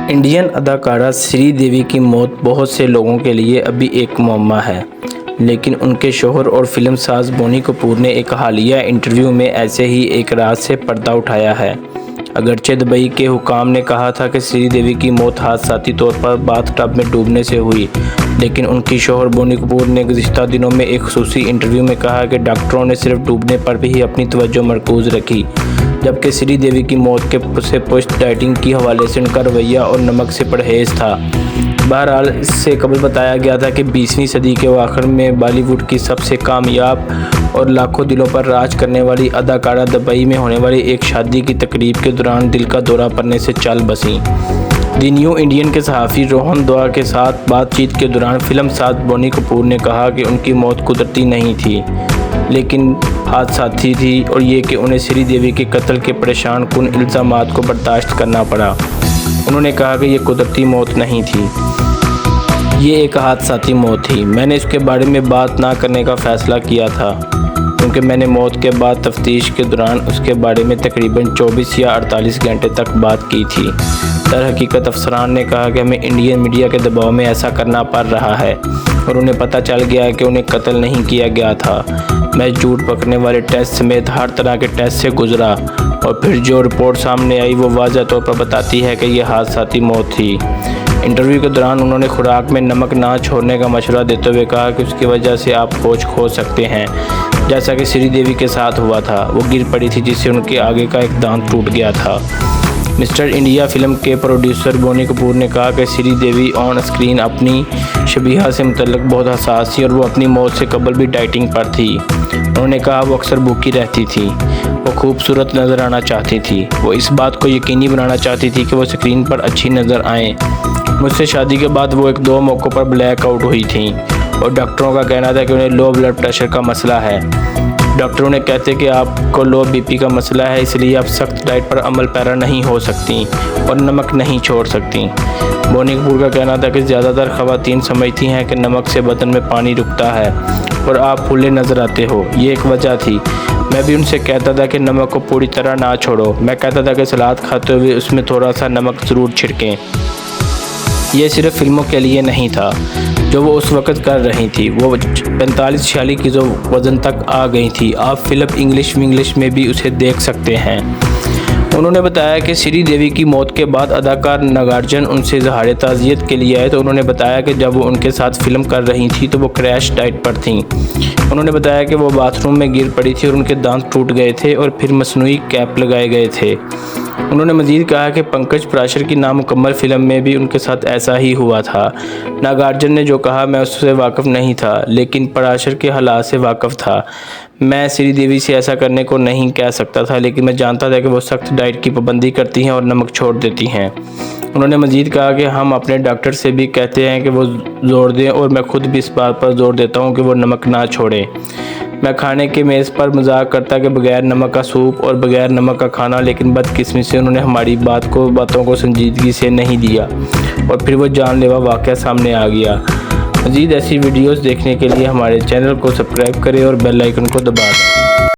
Indian अदाकारा श्रीदेवी की मौत बहुत से लोगों के लिए अभी एक मुअम्मा है, लेकिन उनके शौहर और फिल्म साज बोनी कपूर ने एक हालिया इंटरव्यू में ऐसे ही एक राज से पर्दा उठाया है। अगरचे दुबई के हुकाम ने कहा था कि श्रीदेवी की मौत हादसाती तौर पर बाथटब में डूबने से हुई, लेकिन उनकी शौहर बोनी कपूर ने गुज़िश्ता दिनों में एक खुसूसी इंटरव्यू में कहा कि डॉक्टरों ने सिर्फ डूबने पर भी अपनी तवज्जो मरकूज़ रखी, जबकि श्रीदेवी की मौत से पोस्ट डाइटिंग के हवाले से उनका रवैया और नमक से परहेज़ था। बहरहाल, इससे कबल बताया गया था कि 20वीं सदी के आखिर में बॉलीवुड की सबसे कामयाब और लाखों दिलों पर राज करने वाली अदाकारा दुबई में होने वाली एक शादी की तकरीब के दौरान दिल का दौरा पड़ने से चल बसीं। दी न्यू इंडियन के सहाफ़ी रोहन दुआ के साथ बातचीत के दौरान फिल्म साज बोनी कपूर ने कहा कि उनकी मौत कुदरती नहीं थी, लेकिन हादसाती थी, और ये कि उन्हें श्रीदेवी के कत्ल के परेशान कुन इल्ज़ामात को बर्दाश्त करना पड़ा। उन्होंने कहा कि ये कुदरती मौत नहीं थी, ये एक हादसाती मौत थी। मैंने इसके बारे में बात ना करने का फ़ैसला किया था, क्योंकि मैंने मौत के बाद तफ्तीश के दौरान उसके बारे में तकरीबन 24 या 48 घंटे तक बात की थी। दरहकीकत अफसरान ने कहा कि हमें इंडियन मीडिया के दबाव में ऐसा करना पड़ रहा है, और उन्हें पता चल गया है कि उन्हें कत्ल नहीं किया गया था। मैं झूठ पकड़ने वाले टेस्ट समेत हर तरह के टेस्ट से गुजरा, और फिर जो रिपोर्ट सामने आई वो वाज़ह तौर पर बताती है कि यह हादसाती मौत थी। इंटरव्यू के दौरान उन्होंने खुराक में नमक ना छोड़ने का मशवरा देते हुए कहा कि उसकी वजह से आप होश खो सकते हैं, जैसा कि श्रीदेवी के साथ हुआ था। वो गिर पड़ी थी, जिससे उनके आगे का एक दांत टूट गया था। मिस्टर इंडिया फिल्म के प्रोड्यूसर बोनी कपूर ने कहा कि श्रीदेवी ऑन स्क्रीन अपनी शबीहा से मुतल्लिक बहुत हसास थी, और वो अपनी मौत से कबल भी डाइटिंग पर थी। उन्होंने कहा वो अक्सर भूखी रहती थी, वो खूबसूरत नज़र आना चाहती थी, वो इस बात को यकीनी बनाना चाहती थी कि वो स्क्रीन पर अच्छी नज़र आएँ। मुझसे शादी के बाद वो 1-2 मौक़ों पर ब्लैक आउट हुई थी, और डॉक्टरों का कहना था कि उन्हें लो ब्लड प्रेशर का मसला है। डॉक्टरों ने कहते कि आपको लो बीपी का मसला है, इसलिए आप सख्त डाइट पर अमल पैरा नहीं हो सकती और नमक नहीं छोड़ सकती। बोनी कपूर का कहना था कि ज़्यादातर ख़वातीन समझती हैं कि नमक से बदन में पानी रुकता है और आप फूले नज़र आते हो, ये एक वजह थी। मैं भी उनसे कहता था कि नमक को पूरी तरह ना छोड़ो। मैं कहता था कि सलाद खाते हुए उसमें थोड़ा सा नमक ज़रूर छिड़कें। ये सिर्फ फिल्मों के लिए नहीं था जो वो उस वक़्त कर रही थी। वो 45-46 किलो वज़न तक आ गई थी। आप फिल्म इंग्लिश में भी उसे देख सकते हैं। उन्होंने बताया कि श्रीदेवी की मौत के बाद अदाकार नागार्जुन उनसे इज़हार ताज़ियत के लिए आए, तो उन्होंने बताया कि जब वो उनके साथ फिल्म कर रही थी तो वो क्रैश डाइट पर थीं। उन्होंने बताया कि वो बाथरूम में गिर पड़ी थी और उनके दांत टूट गए थे और फिर मसनूई कैप लगाए गए थे। उन्होंने मज़ीद कहा कि पंकज पराशर की नामुकम्मल फ़िल्म में भी उनके साथ ऐसा ही हुआ था। नागार्जुन ने जो कहा मैं उससे वाकिफ़ नहीं था, लेकिन पराशर के हालात से वाकिफ़ था। मैं श्रीदेवी से ऐसा करने को नहीं कह सकता था, लेकिन मैं जानता था कि वो सख्त डाइट की पाबंदी करती हैं और नमक छोड़ देती हैं। उन्होंने मज़ीद कहा कि हम अपने डॉक्टर से भी कहते हैं कि वो ज़ोर दें, और मैं खुद भी इस बात पर ज़ोर देता हूँ कि वो नमक ना छोड़ें। मैं खाने के मेज़ पर मजाक करता कि बग़ैर नमक का सूप और बग़ैर नमक का खाना, लेकिन बदकिस्मती से उन्होंने हमारी बातों को संजीदगी से नहीं लिया, और फिर वो जानलेवा वाक़या सामने आ गया। मज़ीद ऐसी वीडियोज़ देखने के लिए हमारे चैनल को सब्सक्राइब करें और बेल आइकन को दबा दें।